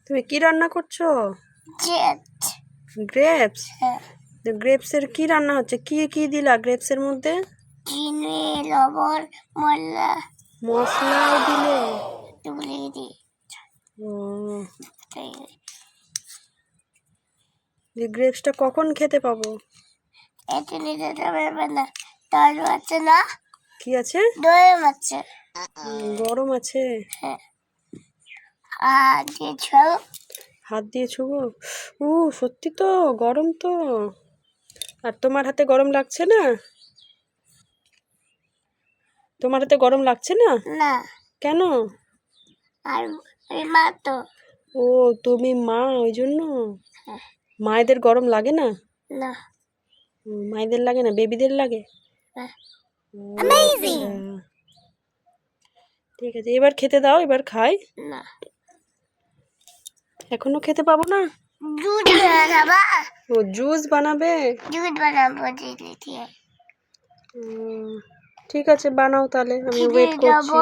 তুমি কি রান্না করছো? গ্রেপস। গ্রেপস? হ্যাঁ। তো গ্রেপসের কি রান্না হচ্ছে? কি কি দিলা গ্রেপসের মধ্যে? চিনি, লবণ, মশলাও দিলে? তুলে দি। ও, যে গ্রেপসটা কখন খেতে পাবো? এটা নিতে পারবে না, তার আছে না। কি আছে? গরম আছে। গরম আছে? হ্যাঁ। আর দিয়ে ছুঁয়ো। হাত দিয়ে ছুবো? ও, সত্যি তো গরম তো। আর তোমার হাতে গরম লাগছে না? তোমার হাতে গরম লাগছে না? না। কেন? আর আমি মা তো। ও, তুমি মা, ওই জন্য। হ্যাঁ। মায়েদের গরম লাগে না? না। মায়েদের লাগে না, বেবিদের লাগে? হ্যাঁ। ও, Amazing! আচ্ছা। ঠিক আছে, এবার খেতে দাও, এবার খাই। না। এখনো খেতে পাবো না? দুধ বানাবা? ও, জুস বানাবে? দুধ বানাবো দিদি দিয়ে। ঠিক আছে, বানাও তাহলে, আমি চিনি ওয়েট করছি। লবণ